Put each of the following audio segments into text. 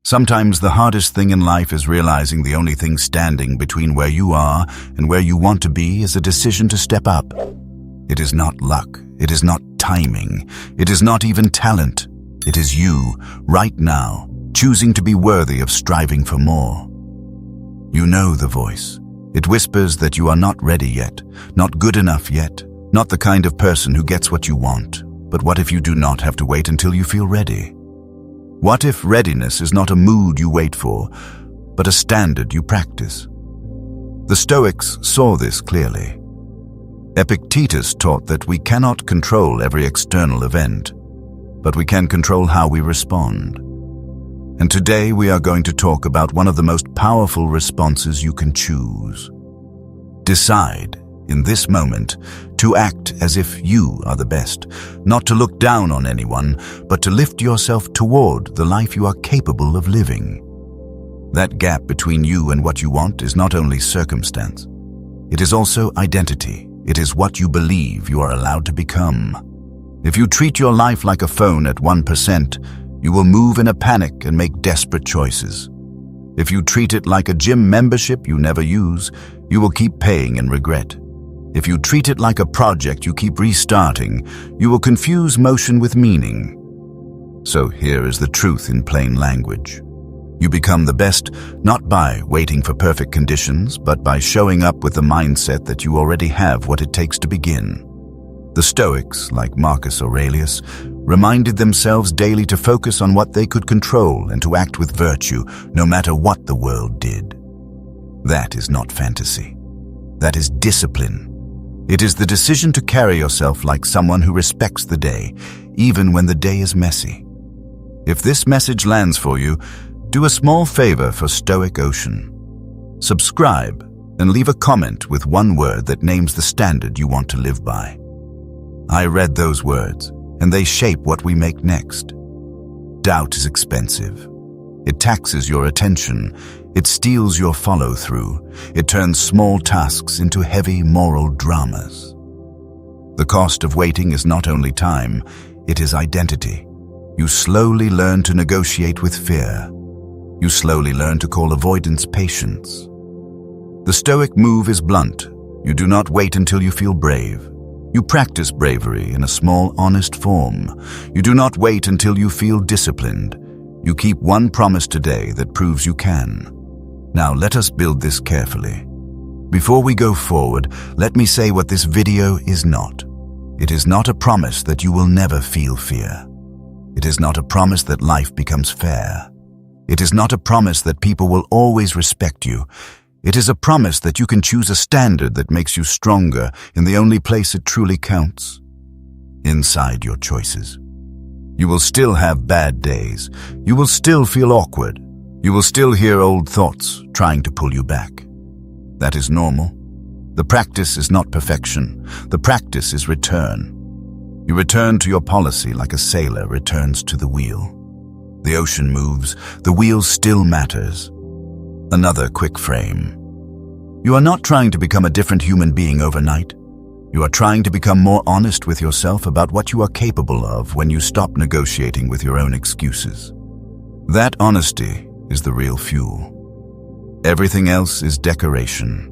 Sometimes the hardest thing in life is realizing the only thing standing between where you are and where you want to be is a decision to step up. It is not luck. It is not timing. It is not even talent. It is you, right now, choosing to be worthy of striving for more. You know the voice. It whispers that you are not ready yet, not good enough yet, not the kind of person who gets what you want. But what if you do not have to wait until you feel ready? What if readiness is not a mood you wait for, but a standard you practice? The Stoics saw this clearly. Epictetus taught that we cannot control every external event, but we can control how we respond. And today we are going to talk about one of the most powerful responses you can choose. Decide, in this moment, to act as if you are the best, not to look down on anyone, but to lift yourself toward the life you are capable of living. That gap between you and what you want is not only circumstance. It is also identity. It is what you believe you are allowed to become. If you treat your life like a phone at 1%, you will move in a panic and make desperate choices. If you treat it like a gym membership you never use, you will keep paying and regret. If you treat it like a project you keep restarting, you will confuse motion with meaning. So here is the truth in plain language. You become the best not by waiting for perfect conditions, but by showing up with the mindset that you already have what it takes to begin. The Stoics, like Marcus Aurelius, reminded themselves daily to focus on what they could control and to act with virtue, no matter what the world did. That is not fantasy. That is discipline. It is the decision to carry yourself like someone who respects the day, even when the day is messy. If this message lands for you, do a small favor for Stoic Ocean. Subscribe and leave a comment with one word that names the standard you want to live by. I read those words, and they shape what we make next. Doubt is expensive. It taxes your attention. It steals your follow-through. It turns small tasks into heavy moral dramas. The cost of waiting is not only time, it is identity. You slowly learn to negotiate with fear. You slowly learn to call avoidance patience. The Stoic move is blunt. You do not wait until you feel brave. You practice bravery in a small, honest form. You do not wait until you feel disciplined. You keep one promise today that proves you can. Now let us build this carefully. Before we go forward, let me say what this video is not. It is not a promise that you will never feel fear. It is not a promise that life becomes fair. It is not a promise that people will always respect you. It is a promise that you can choose a standard that makes you stronger in the only place it truly counts: inside your choices. You will still have bad days. You will still feel awkward. You will still hear old thoughts trying to pull you back. That is normal. The practice is not perfection. The practice is return. You return to your policy like a sailor returns to the wheel. The ocean moves. The wheel still matters. Another quick frame. You are not trying to become a different human being overnight. You are trying to become more honest with yourself about what you are capable of when you stop negotiating with your own excuses. That honesty is the real fuel. Everything else is decoration.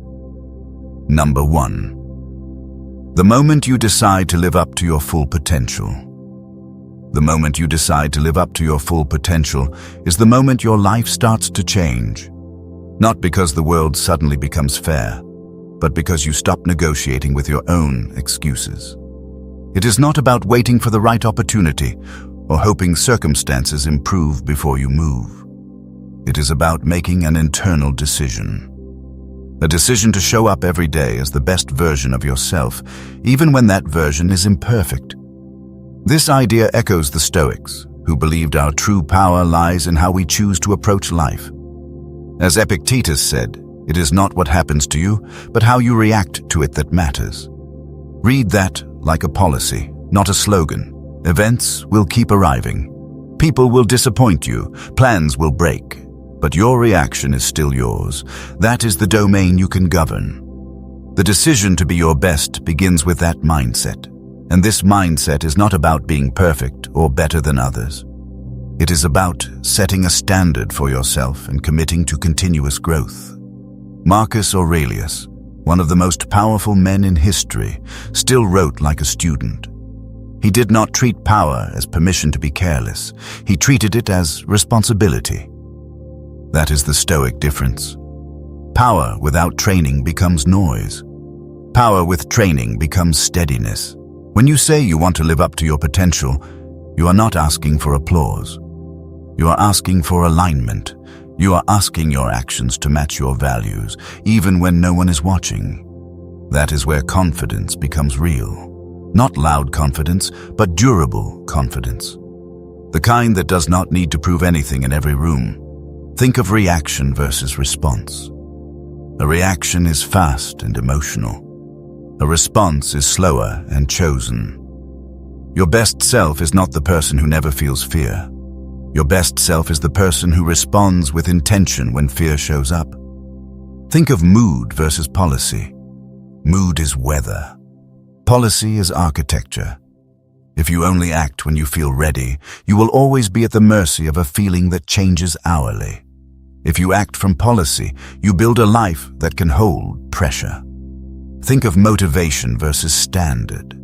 Number 1. The moment you decide to live up to your full potential. The moment you decide to live up to your full potential is the moment your life starts to change. Not because the world suddenly becomes fair, but because you stop negotiating with your own excuses. It is not about waiting for the right opportunity or hoping circumstances improve before you move. It is about making an internal decision. A decision to show up every day as the best version of yourself, even when that version is imperfect. This idea echoes the Stoics, who believed our true power lies in how we choose to approach life. As Epictetus said, it is not what happens to you, but how you react to it that matters. Read that like a policy, not a slogan. Events will keep arriving. People will disappoint you. Plans will break. But your reaction is still yours. That is the domain you can govern. The decision to be your best begins with that mindset. And this mindset is not about being perfect or better than others. It is about setting a standard for yourself and committing to continuous growth. Marcus Aurelius, one of the most powerful men in history, still wrote like a student. He did not treat power as permission to be careless. He treated it as responsibility. That is the Stoic difference. Power without training becomes noise. Power with training becomes steadiness. When you say you want to live up to your potential, you are not asking for applause. You are asking for alignment. You are asking your actions to match your values, even when no one is watching. That is where confidence becomes real. Not loud confidence, but durable confidence. The kind that does not need to prove anything in every room. Think of reaction versus response. A reaction is fast and emotional. A response is slower and chosen. Your best self is not the person who never feels fear. Your best self is the person who responds with intention when fear shows up. Think of mood versus policy. Mood is weather. Policy is architecture. If you only act when you feel ready, you will always be at the mercy of a feeling that changes hourly. If you act from policy, you build a life that can hold pressure. Think of motivation versus standard.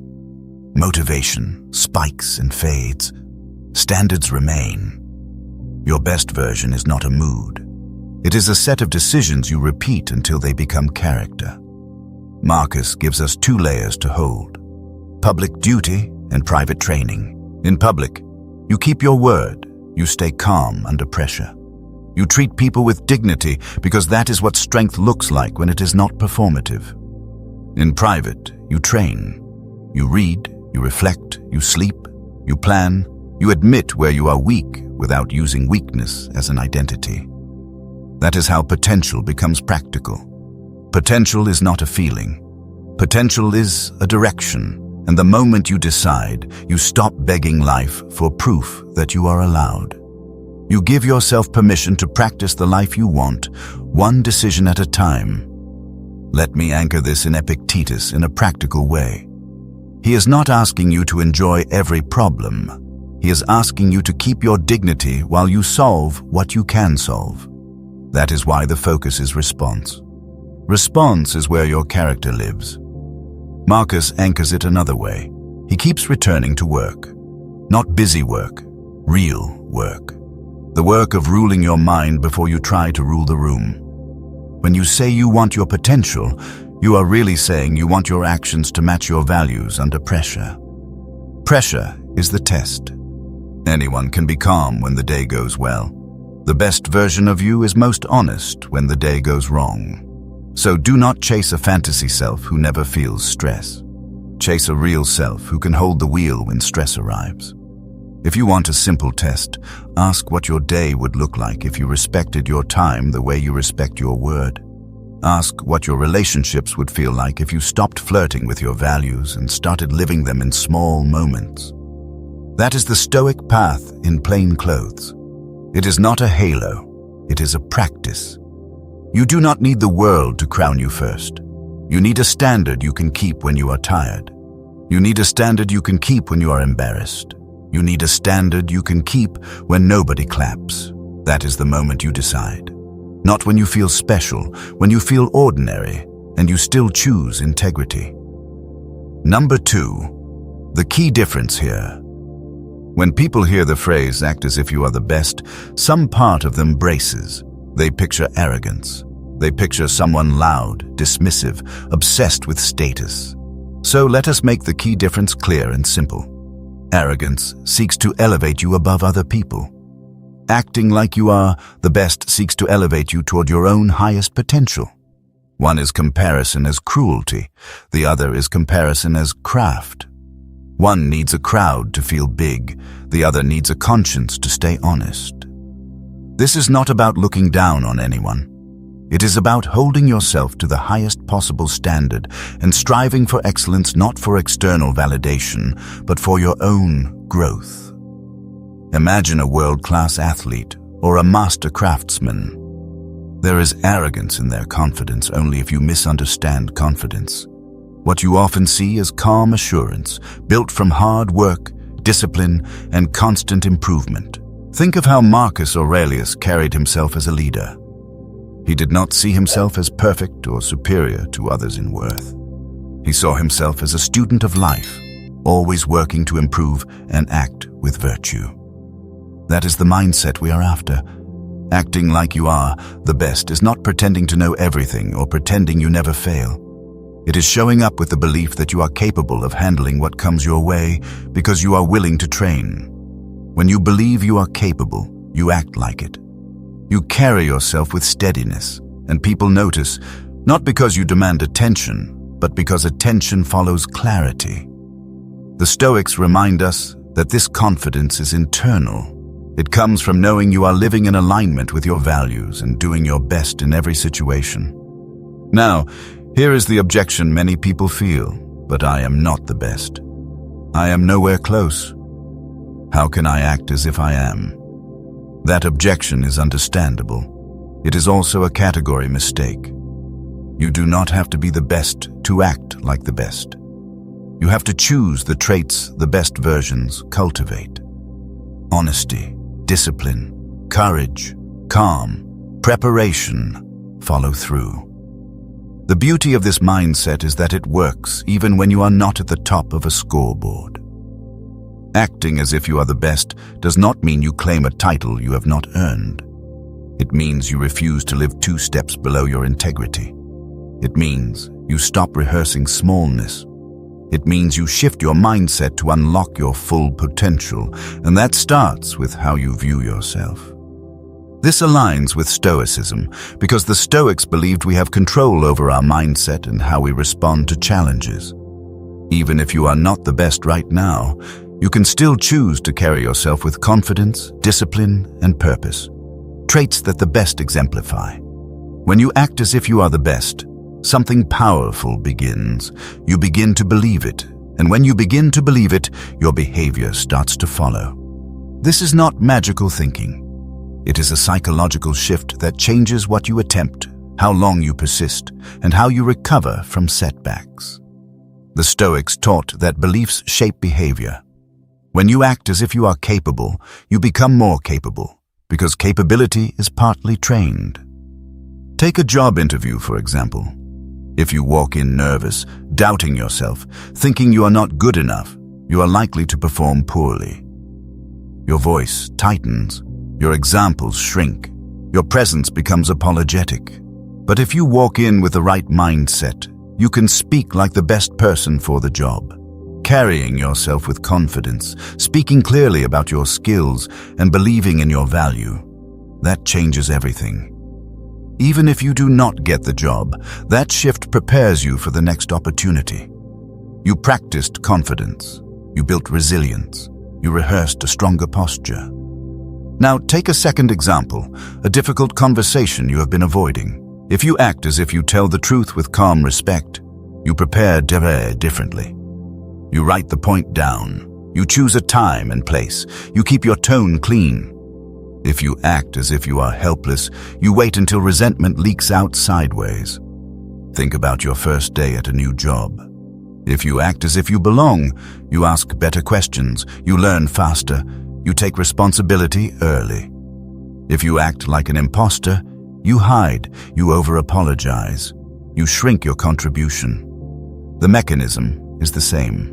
Motivation spikes and fades. Standards remain. Your best version is not a mood. It is a set of decisions you repeat until they become character. Marcus gives us two layers to hold: public duty and private training. In public, you keep your word. You stay calm under pressure. You treat people with dignity because that is what strength looks like when it is not performative. In private, you train. You read, you reflect, you sleep, you plan, you admit where you are weak without using weakness as an identity. That is how potential becomes practical. Potential is not a feeling. Potential is a direction, and the moment you decide, you stop begging life for proof that you are allowed. You give yourself permission to practice the life you want, one decision at a time. Let me anchor this in Epictetus in a practical way. He is not asking you to enjoy every problem. He is asking you to keep your dignity while you solve what you can solve. That is why the focus is response. Response is where your character lives. Marcus anchors it another way. He keeps returning to work. Not busy work, real work. The work of ruling your mind before you try to rule the room. When you say you want your potential, you are really saying you want your actions to match your values under pressure. Pressure is the test. Anyone can be calm when the day goes well. The best version of you is most honest when the day goes wrong. So do not chase a fantasy self who never feels stress. Chase a real self who can hold the wheel when stress arrives. If you want a simple test, ask what your day would look like if you respected your time the way you respect your word. Ask what your relationships would feel like if you stopped flirting with your values and started living them in small moments. That is the Stoic path in plain clothes. It is not a halo, it is a practice. You do not need the world to crown you first. You need a standard you can keep when you are tired. You need a standard you can keep when you are embarrassed. You need a standard you can keep when nobody claps. That is the moment you decide. Not when you feel special, when you feel ordinary, and you still choose integrity. Number 2, the key difference here. When people hear the phrase, act as if you are the best, some part of them braces. They picture arrogance. They picture someone loud, dismissive, obsessed with status. So let us make the key difference clear and simple. Arrogance seeks to elevate you above other people. Acting like you are the best seeks to elevate you toward your own highest potential. One is comparison as cruelty. The other is comparison as craft. One needs a crowd to feel big. The other needs a conscience to stay honest. This is not about looking down on anyone. It is about holding yourself to the highest possible standard and striving for excellence, not for external validation, but for your own growth. Imagine a world-class athlete or a master craftsman. There is arrogance in their confidence only if you misunderstand confidence. What you often see is calm assurance, built from hard work, discipline, and constant improvement. Think of how Marcus Aurelius carried himself as a leader. He did not see himself as perfect or superior to others in worth. He saw himself as a student of life, always working to improve and act with virtue. That is the mindset we are after. Acting like you are the best is not pretending to know everything or pretending you never fail. It is showing up with the belief that you are capable of handling what comes your way because you are willing to train. When you believe you are capable, you act like it. You carry yourself with steadiness, and people notice, not because you demand attention, but because attention follows clarity. The Stoics remind us that this confidence is internal. It comes from knowing you are living in alignment with your values and doing your best in every situation. Now, here is the objection many people feel, but I am not the best. I am nowhere close. How can I act as if I am? That objection is understandable. It is also a category mistake. You do not have to be the best to act like the best. You have to choose the traits the best versions cultivate. Honesty, discipline, courage, calm, preparation, follow through. The beauty of this mindset is that it works even when you are not at the top of a scoreboard. Acting as if you are the best does not mean you claim a title you have not earned. It means you refuse to live 2 steps below your integrity. It means you stop rehearsing smallness. It means you shift your mindset to unlock your full potential, and that starts with how you view yourself. This aligns with Stoicism because the Stoics believed we have control over our mindset and how we respond to challenges. Even if you are not the best right now, you can still choose to carry yourself with confidence, discipline, and purpose, traits that the best exemplify. When you act as if you are the best, something powerful begins. You begin to believe it, and when you begin to believe it, your behavior starts to follow. This is not magical thinking. It is a psychological shift that changes what you attempt, how long you persist, and how you recover from setbacks. The Stoics taught that beliefs shape behavior. When you act as if you are capable, you become more capable, because capability is partly trained. Take a job interview, for example. If you walk in nervous, doubting yourself, thinking you are not good enough, you are likely to perform poorly. Your voice tightens, your examples shrink, your presence becomes apologetic. But if you walk in with the right mindset, you can speak like the best person for the job, carrying yourself with confidence, speaking clearly about your skills, and believing in your value. That changes everything. Even if you do not get the job, that shift prepares you for the next opportunity. You practiced confidence. You built resilience. You rehearsed a stronger posture. Now take a second example, a difficult conversation you have been avoiding. If you act as if you tell the truth with calm respect, you prepare differently. You write the point down. You choose a time and place. You keep your tone clean. If you act as if you are helpless, you wait until resentment leaks out sideways. Think about your first day at a new job. If you act as if you belong, you ask better questions, you learn faster, you take responsibility early. If you act like an imposter, you hide, you over-apologize, you shrink your contribution. The mechanism is the same.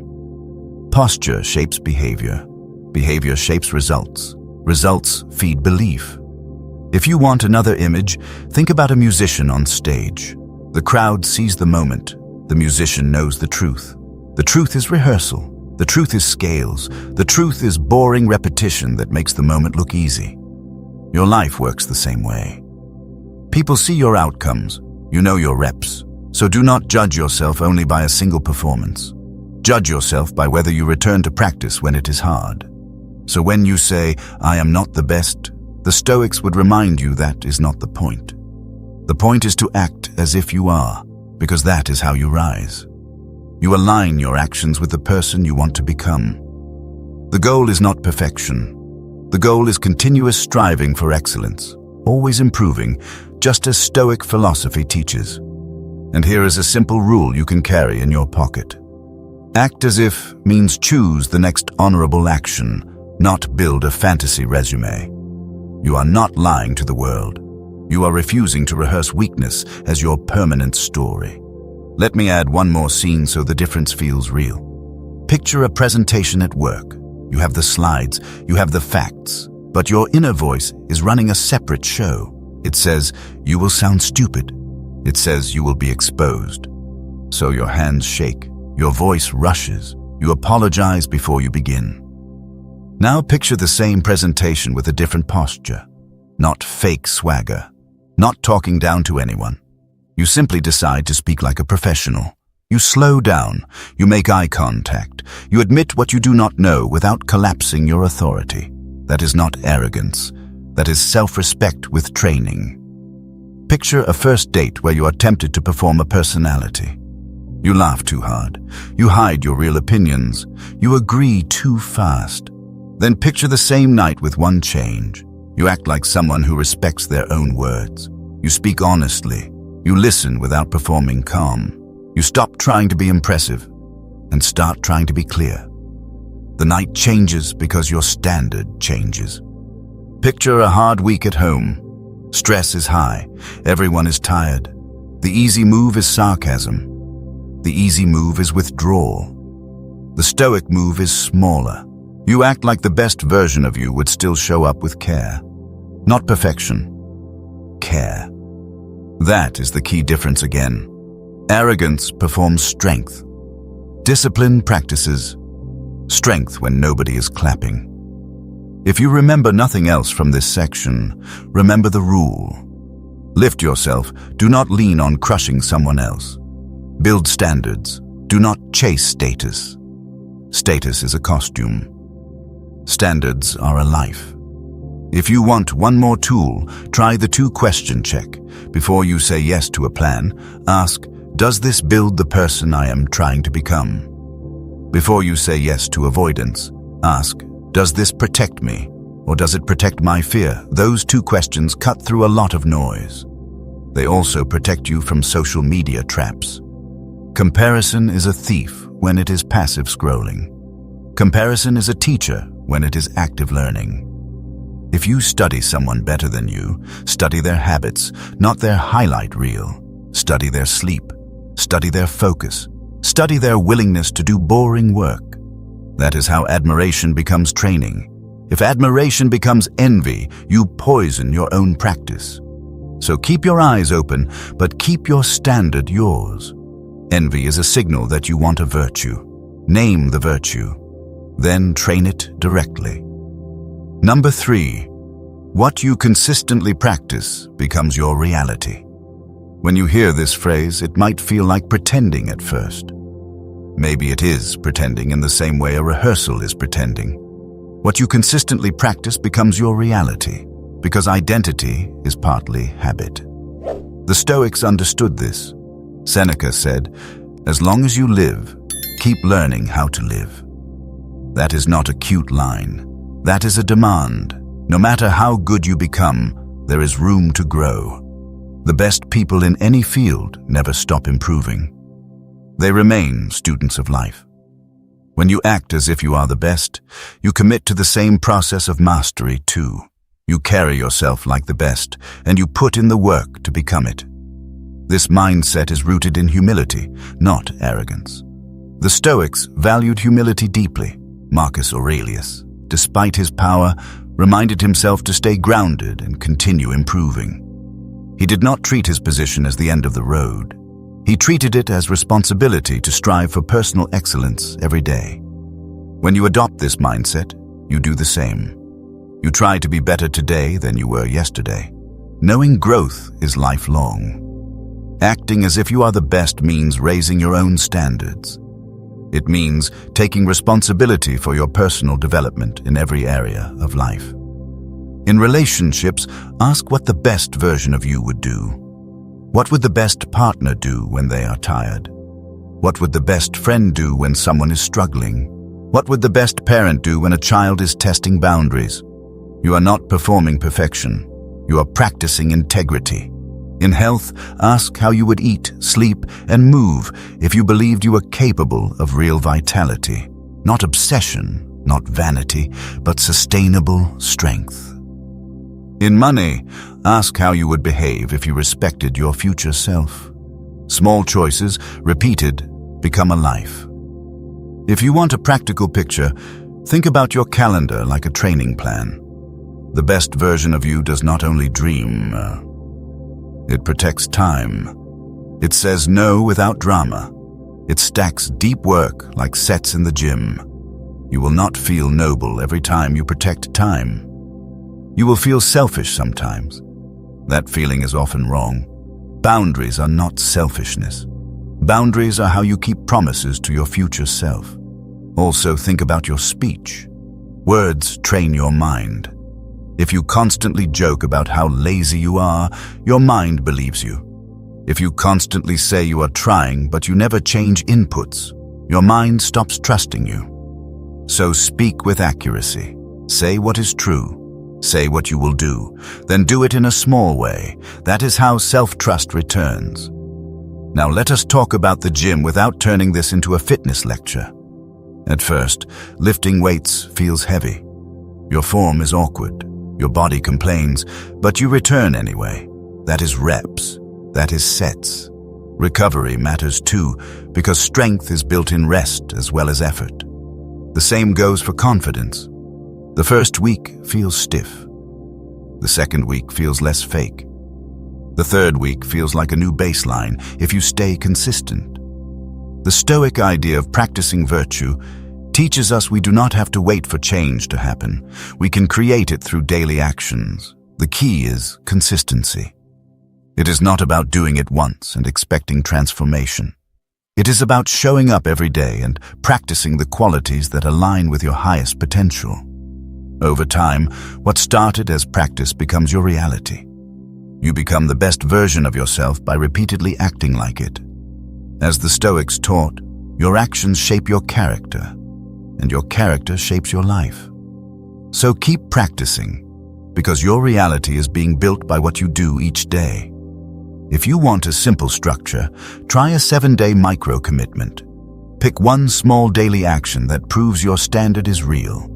Posture shapes behavior. Behavior shapes results. Results feed belief. If you want another image, think about a musician on stage. The crowd sees the moment. The musician knows the truth. The truth is rehearsal. The truth is scales. The truth is boring repetition that makes the moment look easy. Your life works the same way. People see your outcomes. You know your reps. So do not judge yourself only by a single performance. Judge yourself by whether you return to practice when it is hard. So when you say, "I am not the best," the Stoics would remind you that is not the point. The point is to act as if you are, because that is how you rise. You align your actions with the person you want to become. The goal is not perfection. The goal is continuous striving for excellence, always improving, just as Stoic philosophy teaches. And here is a simple rule you can carry in your pocket. Act as if means choose the next honorable action, not build a fantasy resume. You are not lying to the world. You are refusing to rehearse weakness as your permanent story. Let me add one more scene so the difference feels real. Picture a presentation at work. You have the slides, you have the facts, but your inner voice is running a separate show. It says, you will sound stupid. It says you will be exposed. So your hands shake, your voice rushes, you apologize before you begin. Now picture the same presentation with a different posture. Not fake swagger, not talking down to anyone. You simply decide to speak like a professional. You slow down, you make eye contact, you admit what you do not know without collapsing your authority. That is not arrogance. That is self-respect with training. Picture a first date where you are tempted to perform a personality. You laugh too hard. You hide your real opinions. You agree too fast. Then picture the same night with one change. You act like someone who respects their own words. You speak honestly. You listen without performing calm. You stop trying to be impressive and start trying to be clear. The night changes because your standard changes. Picture a hard week at home. Stress is high. Everyone is tired. The easy move is sarcasm. The easy move is withdrawal. The stoic move is smaller. You act like the best version of you would still show up with care. Not perfection. Care. That is the key difference again. Arrogance performs strength. Discipline practices strength when nobody is clapping. If you remember nothing else from this section, remember the rule. Lift yourself. Do not lean on crushing someone else. Build standards. Do not chase status. Status is a costume. Standards are a life. If you want one more tool, try the two-question check. Before you say yes to a plan, ask, does this build the person I am trying to become? Before you say yes to avoidance, ask, does this protect me, or does it protect my fear? Those two questions cut through a lot of noise. They also protect you from social media traps. Comparison is a thief when it is passive scrolling. Comparison is a teacher when it is active learning. If you study someone better than you, study their habits, not their highlight reel. Study their sleep. Study their focus. Study their willingness to do boring work. That is how admiration becomes training. If admiration becomes envy, you poison your own practice. So keep your eyes open, but keep your standard yours. Envy is a signal that you want a virtue. Name the virtue. Then train it directly. Number 3. What you consistently practice becomes your reality. When you hear this phrase, it might feel like pretending at first. Maybe it is pretending in the same way a rehearsal is pretending. What you consistently practice becomes your reality, because identity is partly habit. The Stoics understood this. Seneca said, as long as you live, keep learning how to live. That is not a cute line. That is a demand. No matter how good you become, there is room to grow. The best people in any field never stop improving. They remain students of life. When you act as if you are the best, you commit to the same process of mastery too. You carry yourself like the best, and you put in the work to become it. This mindset is rooted in humility, not arrogance. The Stoics valued humility deeply. Marcus Aurelius, despite his power, reminded himself to stay grounded and continue improving. He did not treat his position as the end of the road. He treated it as responsibility to strive for personal excellence every day. When you adopt this mindset, you do the same. You try to be better today than you were yesterday. Knowing growth is lifelong. Acting as if you are the best means raising your own standards. It means taking responsibility for your personal development in every area of life. In relationships, ask what the best version of you would do. What would the best partner do when they are tired? What would the best friend do when someone is struggling? What would the best parent do when a child is testing boundaries? You are not performing perfection. You are practicing integrity. In health, ask how you would eat, sleep, and move if you believed you were capable of real vitality. Not obsession, not vanity, but sustainable strength. In money, ask how you would behave if you respected your future self. Small choices, repeated, become a life. If you want a practical picture, think about your calendar like a training plan. The best version of you does not only dream, it protects time. It says no without drama. It stacks deep work like sets in the gym. You will not feel noble every time you protect time. You will feel selfish sometimes. That feeling is often wrong. Boundaries are not selfishness. Boundaries are how you keep promises to your future self. Also, think about your speech. Words train your mind. If you constantly joke about how lazy you are, your mind believes you. If you constantly say you are trying but you never change inputs, your mind stops trusting you. So speak with accuracy. Say what is true. Say what you will do. Then do it in a small way. That is how self-trust returns. Now let us talk about the gym without turning this into a fitness lecture. At first, lifting weights feels heavy. Your form is awkward. Your body complains, but you return anyway. That is reps. That is sets. Recovery matters too, because strength is built in rest as well as effort. The same goes for confidence. The first week feels stiff. The second week feels less fake. The third week feels like a new baseline if you stay consistent. The Stoic idea of practicing virtue teaches us we do not have to wait for change to happen. We can create it through daily actions. The key is consistency. It is not about doing it once and expecting transformation. It is about showing up every day and practicing the qualities that align with your highest potential. Over time, what started as practice becomes your reality. You become the best version of yourself by repeatedly acting like it. As the Stoics taught, your actions shape your character, and your character shapes your life. So keep practicing, because your reality is being built by what you do each day. If you want a simple structure, try a 7-day micro-commitment. Pick one small daily action that proves your standard is real.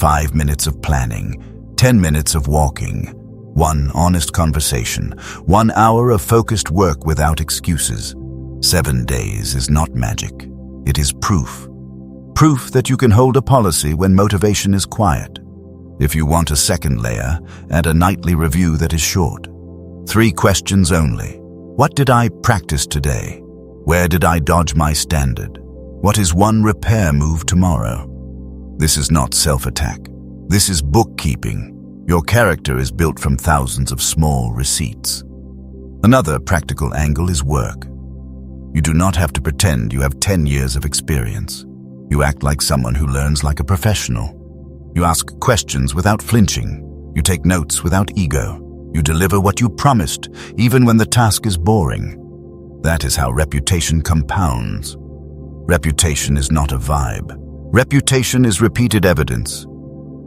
5 minutes of planning, 10 minutes of walking, 1 honest conversation, 1 hour of focused work without excuses. 7 days is not magic. It is proof. Proof that you can hold a policy when motivation is quiet. If you want a second layer, add a nightly review that is short. 3 questions only. What did I practice today? Where did I dodge my standard? What is one repair move tomorrow? This is not self-attack. This is bookkeeping. Your character is built from thousands of small receipts. Another practical angle is work. You do not have to pretend you have 10 years of experience. You act like someone who learns like a professional. You ask questions without flinching. You take notes without ego. You deliver what you promised, even when the task is boring. That is how reputation compounds. Reputation is not a vibe. Reputation is repeated evidence.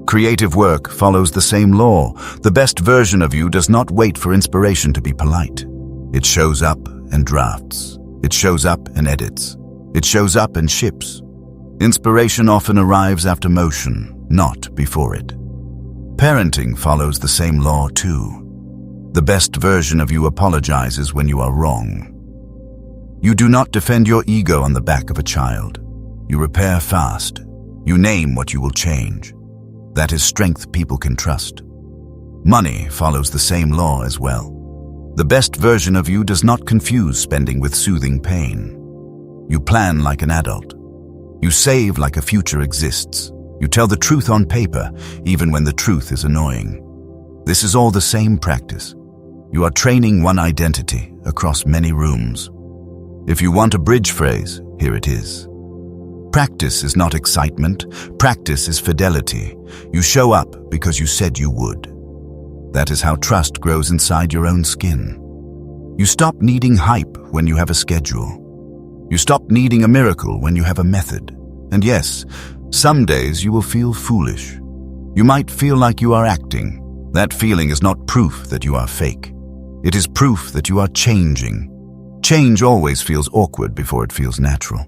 Creative work follows the same law. The best version of you does not wait for inspiration to be polite. It shows up and drafts. It shows up and edits. It shows up and ships. Inspiration often arrives after motion, not before it. Parenting follows the same law too. The best version of you apologizes when you are wrong. You do not defend your ego on the back of a child. You repair fast. You name what you will change. That is strength people can trust. Money follows the same law as well. The best version of you does not confuse spending with soothing pain. You plan like an adult. You save like a future exists. You tell the truth on paper, even when the truth is annoying. This is all the same practice. You are training one identity across many rooms. If you want a bridge phrase, here it is. Practice is not excitement. Practice is fidelity. You show up because you said you would. That is how trust grows inside your own skin. You stop needing hype when you have a schedule. You stop needing a miracle when you have a method. And yes, some days you will feel foolish. You might feel like you are acting. That feeling is not proof that you are fake. It is proof that you are changing. Change always feels awkward before it feels natural.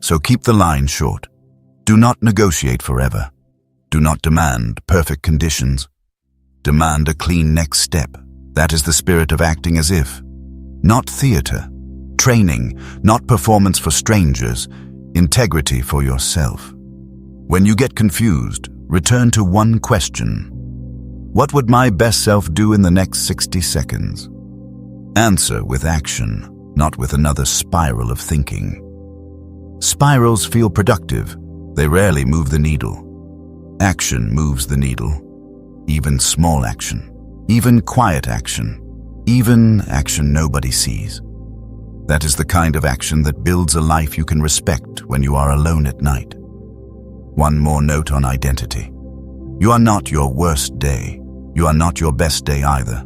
So keep the line short. Do not negotiate forever. Do not demand perfect conditions. Demand a clean next step. That is the spirit of acting as if. Not theater. Training, not performance for strangers. Integrity for yourself. When you get confused, return to one question. What would my best self do in the next 60 seconds? Answer with action, not with another spiral of thinking. Spirals feel productive. They rarely move the needle. Action moves the needle. Even small action. Even quiet action. Even action nobody sees. That is the kind of action that builds a life you can respect when you are alone at night. One more note on identity. You are not your worst day. You are not your best day either.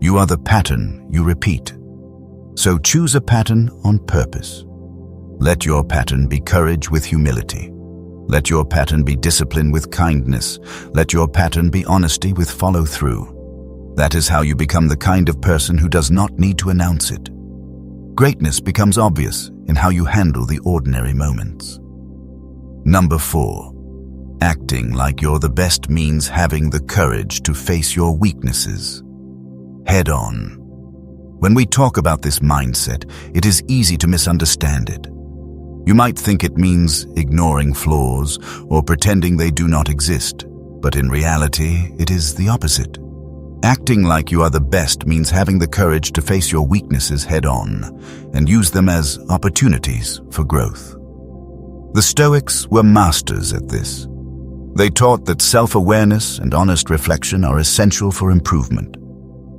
You are the pattern you repeat. So choose a pattern on purpose. Let your pattern be courage with humility. Let your pattern be discipline with kindness. Let your pattern be honesty with follow-through. That is how you become the kind of person who does not need to announce it. Greatness becomes obvious in how you handle the ordinary moments. Number 4. Acting like you're the best means having the courage to face your weaknesses. Head on. When we talk about this mindset, it is easy to misunderstand it. You might think it means ignoring flaws or pretending they do not exist, but in reality, it is the opposite. Acting like you are the best means having the courage to face your weaknesses head-on and use them as opportunities for growth. The Stoics were masters at this. They taught that self-awareness and honest reflection are essential for improvement.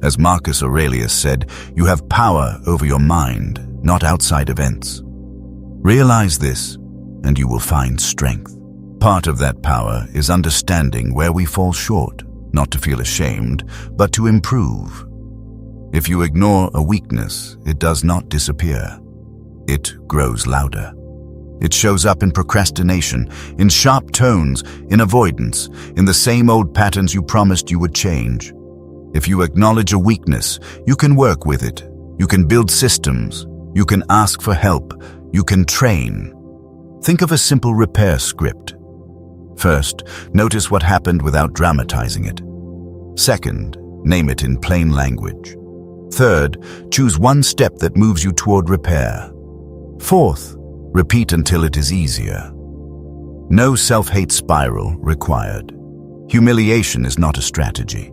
As Marcus Aurelius said, you have power over your mind, not outside events. Realize this, and you will find strength. Part of that power is understanding where we fall short, not to feel ashamed, but to improve. If you ignore a weakness, it does not disappear. It grows louder. It shows up in procrastination, in sharp tones, in avoidance, in the same old patterns you promised you would change. If you acknowledge a weakness, you can work with it. You can build systems. You can ask for help. You can train. Think of a simple repair script. First, notice what happened without dramatizing it. Second, name it in plain language. Third, choose one step that moves you toward repair. Fourth, repeat until it is easier. No self-hate spiral required. Humiliation is not a strategy.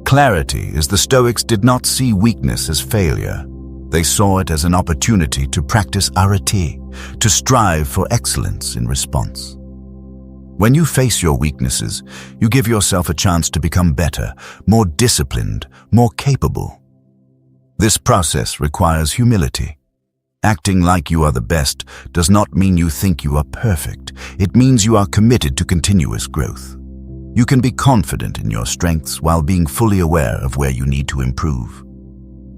Clarity is the Stoics did not see weakness as failure. They saw it as an opportunity to practice arete, to strive for excellence in response. When you face your weaknesses, you give yourself a chance to become better, more disciplined, more capable. This process requires humility. Acting like you are the best does not mean you think you are perfect. It means you are committed to continuous growth. You can be confident in your strengths while being fully aware of where you need to improve.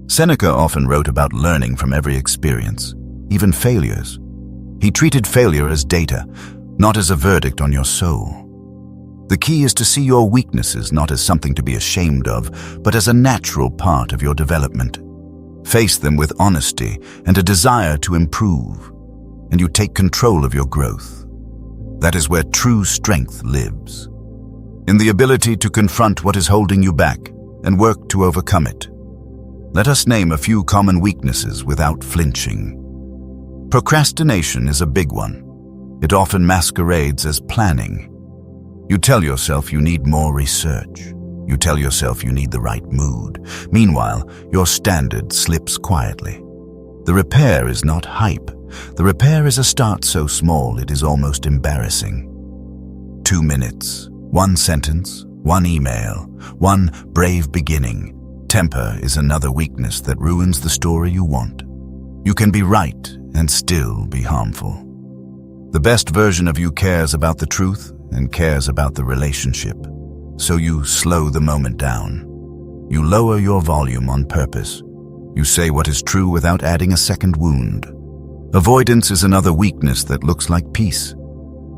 Seneca often wrote about learning from every experience, even failures. He treated failure as data, not as a verdict on your soul. The key is to see your weaknesses not as something to be ashamed of, but as a natural part of your development. Face them with honesty and a desire to improve, and you take control of your growth. That is where true strength lives. In the ability to confront what is holding you back and work to overcome it. Let us name a few common weaknesses without flinching. Procrastination is a big one. It often masquerades as planning. You tell yourself you need more research. You tell yourself you need the right mood. Meanwhile, your standard slips quietly. The repair is not hype. The repair is a start so small it is almost embarrassing. 2 minutes, 1 sentence, 1 email, 1 brave beginning. Temper is another weakness that ruins the story you want. You can be right and still be harmful. The best version of you cares about the truth and cares about the relationship. So you slow the moment down. You lower your volume on purpose. You say what is true without adding a second wound. Avoidance is another weakness that looks like peace.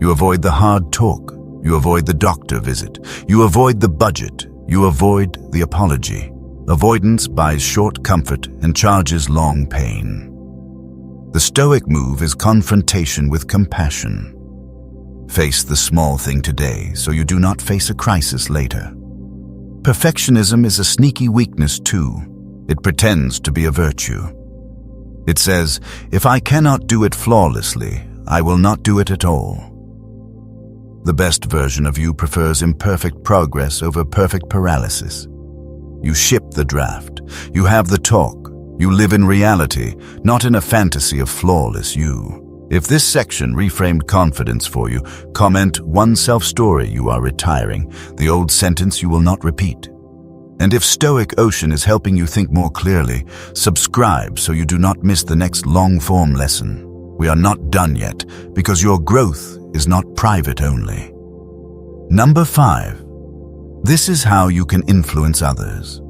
You avoid the hard talk. You avoid the doctor visit. You avoid the budget. You avoid the apology. Avoidance buys short comfort and charges long pain. The Stoic move is confrontation with compassion. Face the small thing today so you do not face a crisis later. Perfectionism is a sneaky weakness too. It pretends to be a virtue. It says, if I cannot do it flawlessly, I will not do it at all. The best version of you prefers imperfect progress over perfect paralysis. You ship the draft. You have the talk. You live in reality, not in a fantasy of flawless you. If this section reframed confidence for you, comment one self-story you are retiring, the old sentence you will not repeat. And if Stoic Ocean is helping you think more clearly, subscribe so you do not miss the next long-form lesson. We are not done yet, because your growth is not private only. Number 5. This is how you can influence others.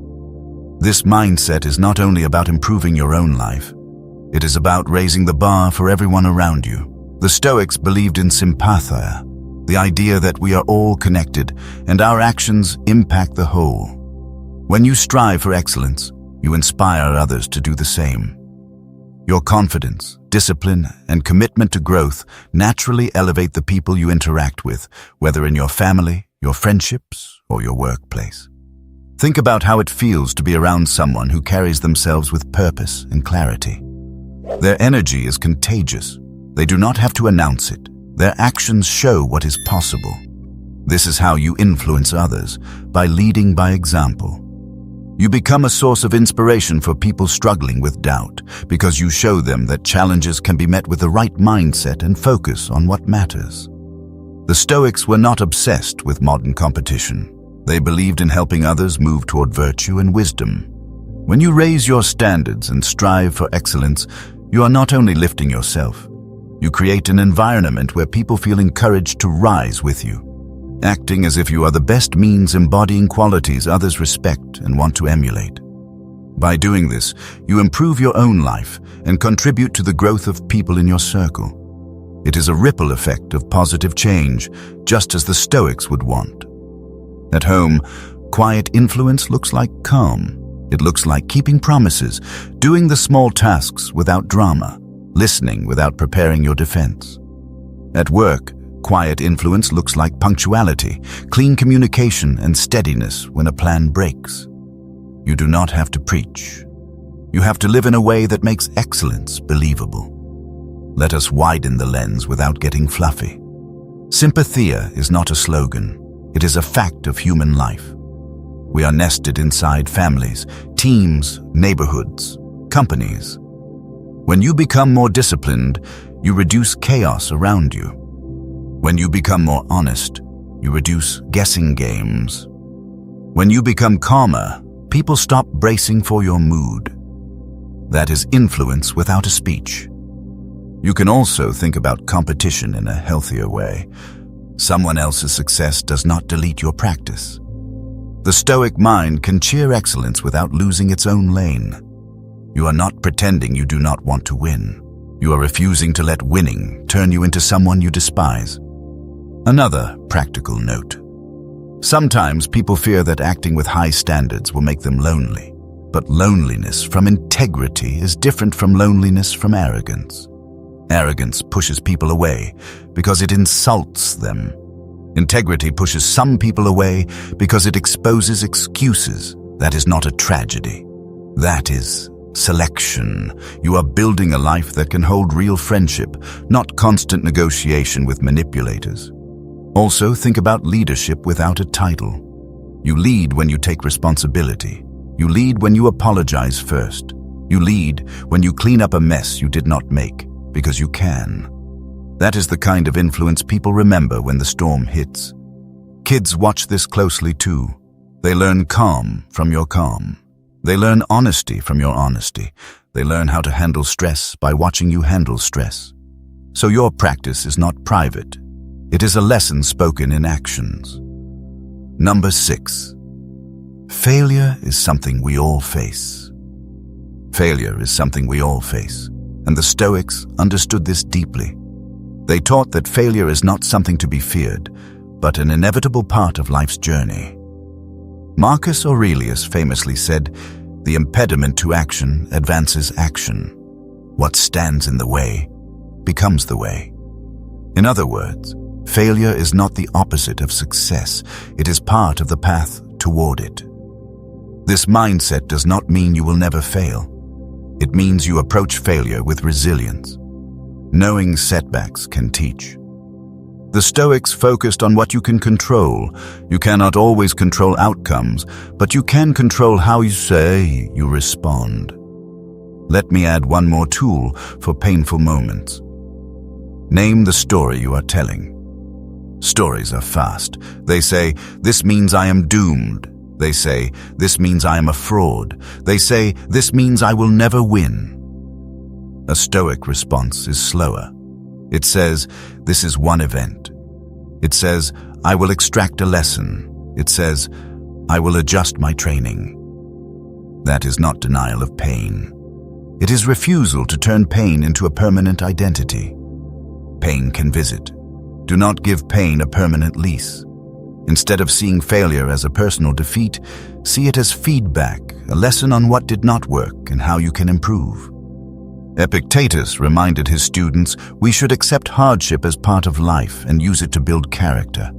This mindset is not only about improving your own life, it is about raising the bar for everyone around you. The Stoics believed in sympathia, the idea that we are all connected and our actions impact the whole. When you strive for excellence, you inspire others to do the same. Your confidence, discipline, and commitment to growth naturally elevate the people you interact with, whether in your family, your friendships, or your workplace. Think about how it feels to be around someone who carries themselves with purpose and clarity. Their energy is contagious. They do not have to announce it. Their actions show what is possible. This is how you influence others, by leading by example. You become a source of inspiration for people struggling with doubt, because you show them that challenges can be met with the right mindset and focus on what matters. The Stoics were not obsessed with modern competition. They believed in helping others move toward virtue and wisdom. When you raise your standards and strive for excellence, you are not only lifting yourself, you create an environment where people feel encouraged to rise with you. Acting as if you are the best means embodying qualities others respect and want to emulate. By doing this, you improve your own life and contribute to the growth of people in your circle. It is a ripple effect of positive change, just as the Stoics would want. At home, quiet influence looks like calm. It looks like keeping promises, doing the small tasks without drama, listening without preparing your defense. At work, quiet influence looks like punctuality, clean communication, and steadiness when a plan breaks. You do not have to preach. You have to live in a way that makes excellence believable. Let us widen the lens without getting fluffy. Sympathia is not a slogan. It is a fact of human life. We are nested inside families, teams, neighborhoods, companies. When you become more disciplined, you reduce chaos around you. When you become more honest, you reduce guessing games. When you become calmer, people stop bracing for your mood. That is influence without a speech. You can also think about competition in a healthier way. Someone else's success does not delete your practice. The Stoic mind can cheer excellence without losing its own lane. You are not pretending you do not want to win. You are refusing to let winning turn you into someone you despise. Another practical note. Sometimes people fear that acting with high standards will make them lonely. But loneliness from integrity is different from loneliness from arrogance. Arrogance pushes people away because it insults them. Integrity pushes some people away because it exposes excuses. That is not a tragedy. That is selection. You are building a life that can hold real friendship, not constant negotiation with manipulators. Also, think about leadership without a title. You lead when you take responsibility. You lead when you apologize first. You lead when you clean up a mess you did not make, because you can. That is the kind of influence people remember when the storm hits. Kids watch this closely too. They learn calm from your calm. They learn honesty from your honesty. They learn how to handle stress by watching you handle stress. So your practice is not private. It is a lesson spoken in actions. Number 6. Failure is something we all face. Failure is something we all face, and the Stoics understood this deeply. They taught that failure is not something to be feared, but an inevitable part of life's journey. Marcus Aurelius famously said, "The impediment to action advances action. What stands in the way becomes the way." In other words, Failure is not the opposite of success. It is part of the path toward it. This mindset does not mean you will never fail. It means you approach failure with resilience. Knowing setbacks can teach. The Stoics focused on what you can control. You cannot always control outcomes, but you can control how you respond. Let me add one more tool for painful moments. Name the story you are telling. Stories are fast. They say, "This means I am doomed." They say, "This means I am a fraud." They say, "This means I will never win." A Stoic response is slower. It says, "This is one event." It says, "I will extract a lesson." It says, "I will adjust my training." That is not denial of pain. It is refusal to turn pain into a permanent identity. Pain can visit. Do not give pain a permanent lease. Instead of seeing failure as a personal defeat, see it as feedback, a lesson on what did not work and how you can improve. Epictetus reminded his students we should accept hardship as part of life and use it to build character.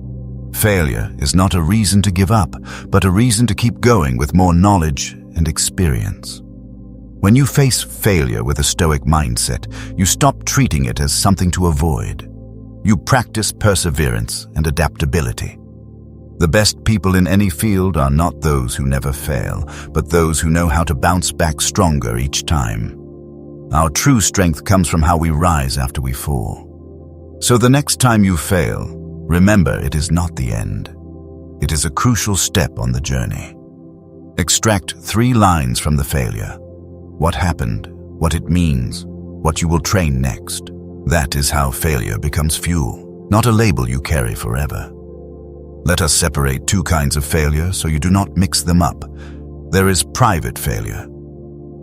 Failure is not a reason to give up, but a reason to keep going with more knowledge and experience. When you face failure with a Stoic mindset, you stop treating it as something to avoid. You practice perseverance and adaptability. The best people in any field are not those who never fail, but those who know how to bounce back stronger each time. Our true strength comes from how we rise after we fall. So the next time you fail, remember it is not the end. It is a crucial step on the journey. Extract 3 lines from the failure. What happened, what it means, what you will train next. That is how failure becomes fuel, not a label you carry forever. Let us separate 2 kinds of failure so you do not mix them up. There is private failure.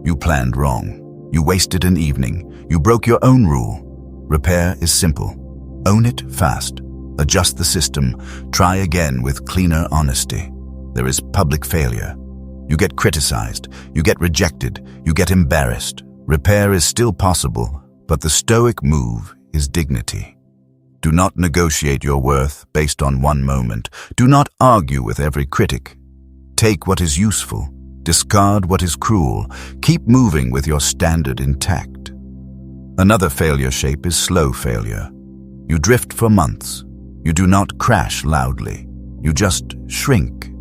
You planned wrong. You wasted an evening. You broke your own rule. Repair is simple. Own it fast. Adjust the system. Try again with cleaner honesty. There is public failure. You get criticized. You get rejected. You get embarrassed. Repair is still possible, but the Stoic move is dignity. Do not negotiate your worth based on one moment. Do not argue with every critic. Take what is useful. Discard what is cruel. Keep moving with your standard intact. Another failure shape is slow failure. You drift for months. You do not crash loudly. You just shrink.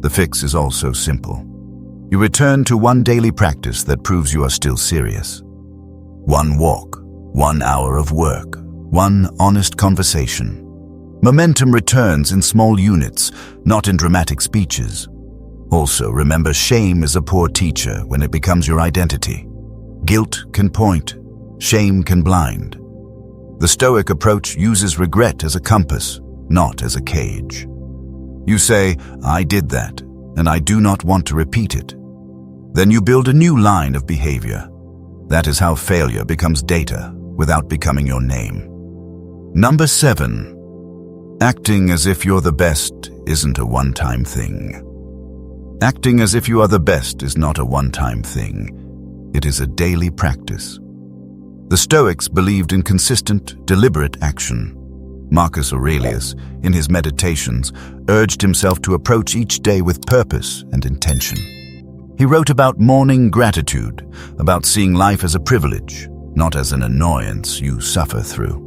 The fix is also simple. You return to one daily practice that proves you are still serious. 1 walk, 1 hour of work, 1 honest conversation. Momentum returns in small units, not in dramatic speeches. Also, remember, shame is a poor teacher when it becomes your identity. Guilt can point, shame can blind. The Stoic approach uses regret as a compass, not as a cage. You say, "I did that, and I do not want to repeat it." Then you build a new line of behavior. That is how failure becomes data without becoming your name. Number 7. Acting as if you're the best isn't a one-time thing. Acting as if you are the best is not a one-time thing. It is a daily practice. The Stoics believed in consistent, deliberate action. Marcus Aurelius, in his Meditations, urged himself to approach each day with purpose and intention. He wrote about morning gratitude, about seeing life as a privilege, not as an annoyance you suffer through.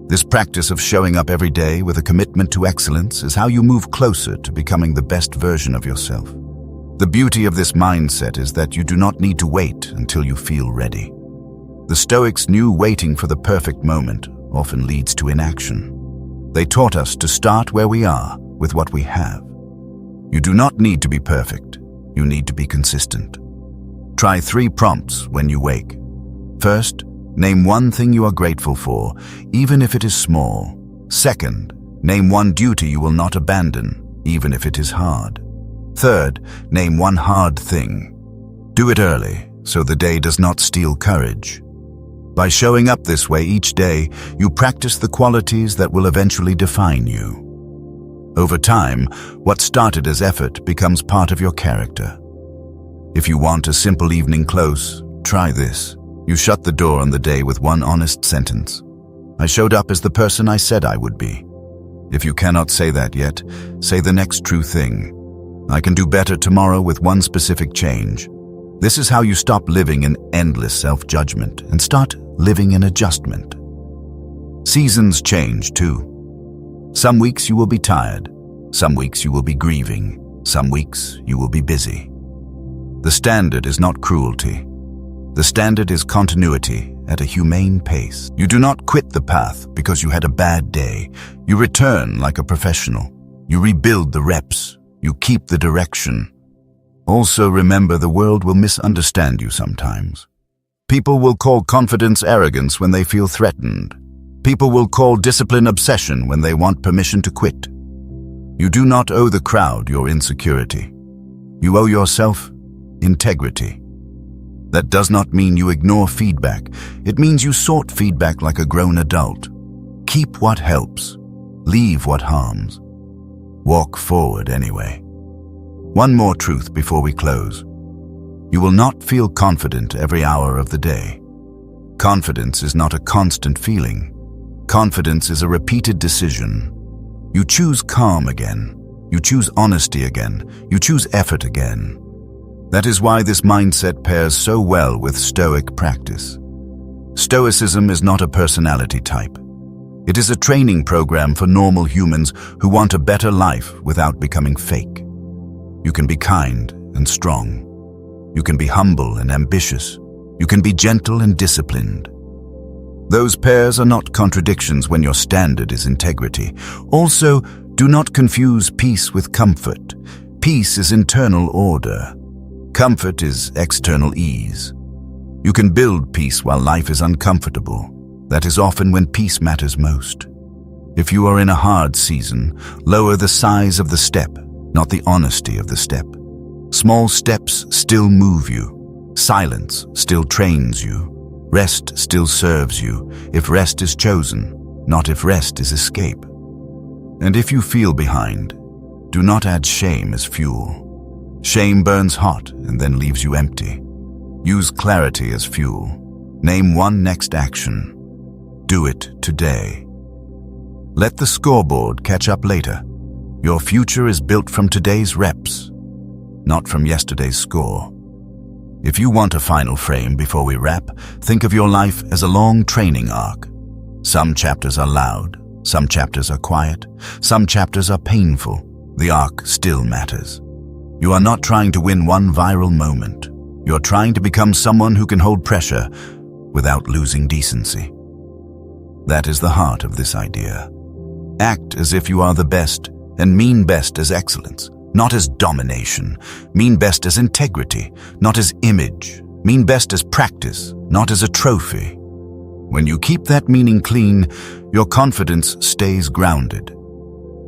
This practice of showing up every day with a commitment to excellence is how you move closer to becoming the best version of yourself. The beauty of this mindset is that you do not need to wait until you feel ready. The Stoics knew waiting for the perfect moment often leads to inaction. They taught us to start where we are with what we have. You do not need to be perfect. You need to be consistent. Try 3 prompts when you wake. First, name one thing you are grateful for, even if it is small. Second, name one duty you will not abandon, even if it is hard. Third, name one hard thing. Do it early, so the day does not steal courage. By showing up this way each day, you practice the qualities that will eventually define you. Over time, what started as effort becomes part of your character. If you want a simple evening close, try this. You shut the door on the day with one honest sentence. I showed up as the person I said I would be. If you cannot say that yet, say the next true thing. I can do better tomorrow with one specific change. This is how you stop living in endless self-judgment and start living in adjustment. Seasons change too. Some weeks you will be tired. Some weeks you will be grieving. Some weeks you will be busy. The standard is not cruelty. The standard is continuity at a humane pace. You do not quit the path because you had a bad day. You return like a professional. You rebuild the reps. You keep the direction. Also remember, the world will misunderstand you sometimes. People will call confidence arrogance when they feel threatened. People will call discipline obsession when they want permission to quit. You do not owe the crowd your insecurity. You owe yourself integrity. That does not mean you ignore feedback. It means you sort feedback like a grown adult. Keep what helps. Leave what harms. Walk forward anyway. One more truth before we close. You will not feel confident every hour of the day. Confidence is not a constant feeling. Confidence is a repeated decision. You choose calm again. You choose honesty again. You choose effort again. That is why this mindset pairs so well with Stoic practice. Stoicism is not a personality type. It is a training program for normal humans who want a better life without becoming fake. You can be kind and strong. You can be humble and ambitious. You can be gentle and disciplined. Those pairs are not contradictions when your standard is integrity. Also, do not confuse peace with comfort. Peace is internal order. Comfort is external ease. You can build peace while life is uncomfortable. That is often when peace matters most. If you are in a hard season, lower the size of the step, not the honesty of the step. Small steps still move you. Silence still trains you. Rest still serves you, if rest is chosen, not if rest is escape. And if you feel behind, do not add shame as fuel. Shame burns hot and then leaves you empty. Use clarity as fuel. Name one next action. Do it today. Let the scoreboard catch up later. Your future is built from today's reps, not from yesterday's score. If you want a final frame before we wrap, think of your life as a long training arc. Some chapters are loud, some chapters are quiet, some chapters are painful. The arc still matters. You are not trying to win one viral moment. You're trying to become someone who can hold pressure without losing decency. That is the heart of this idea. Act as if you are the best and mean best as excellence. Not as domination. Mean best as integrity, not as image. Mean best as practice, not as a trophy. When you keep that meaning clean, your confidence stays grounded.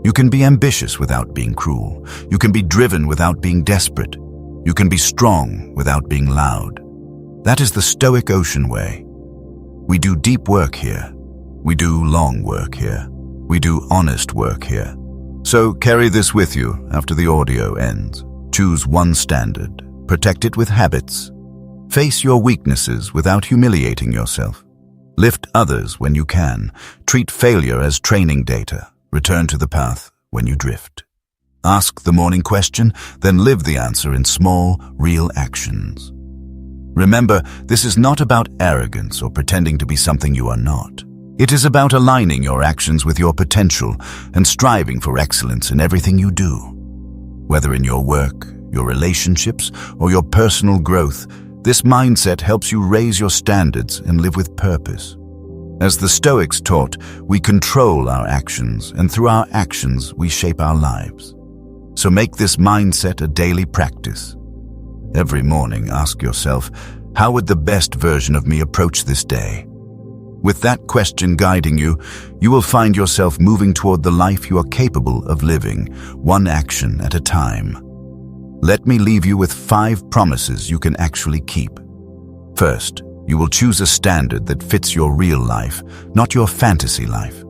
You can be ambitious without being cruel. You can be driven without being desperate. You can be strong without being loud. That is the Stoic ocean way. We do deep work here. We do long work here. We do honest work here. So carry this with you after the audio ends. Choose one standard. Protect it with habits. Face your weaknesses without humiliating yourself. Lift others when you can. Treat failure as training data. Return to the path when you drift. Ask the morning question, then live the answer in small, real actions. Remember, this is not about arrogance or pretending to be something you are not. It is about aligning your actions with your potential and striving for excellence in everything you do. Whether in your work, your relationships, or your personal growth, this mindset helps you raise your standards and live with purpose. As the Stoics taught, we control our actions, and through our actions, we shape our lives. So make this mindset a daily practice. Every morning, ask yourself, how would the best version of me approach this day? With that question guiding you, you will find yourself moving toward the life you are capable of living, one action at a time. Let me leave you with 5 promises you can actually keep. First, you will choose a standard that fits your real life, not your fantasy life.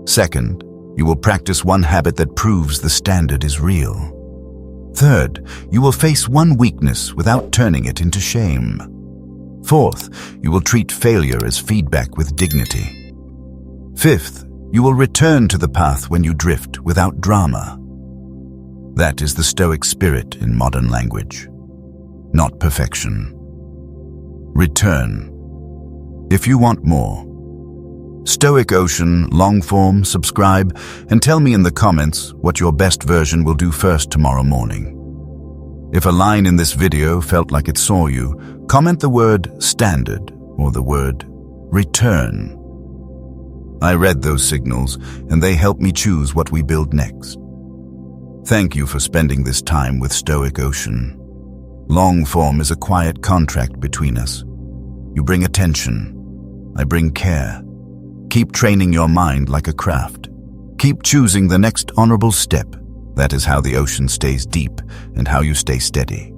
Second, you will practice one habit that proves the standard is real. Third, you will face one weakness without turning it into shame. Fourth, you will treat failure as feedback with dignity. Fifth, You will return to the path when you drift without drama. That is the Stoic spirit in modern language. Not perfection. Return. If you want more. Stoic Ocean, long form, subscribe, and tell me in the comments what your best version will do first tomorrow morning. If a line in this video felt like it saw you, comment the word standard or the word return. I read those signals, and they help me choose what we build next. Thank you for spending this time with Stoic Ocean. Long form is a quiet contract between us. You bring attention. I bring care. Keep training your mind like a craft. Keep choosing the next honorable step. That is how the ocean stays deep and how you stay steady.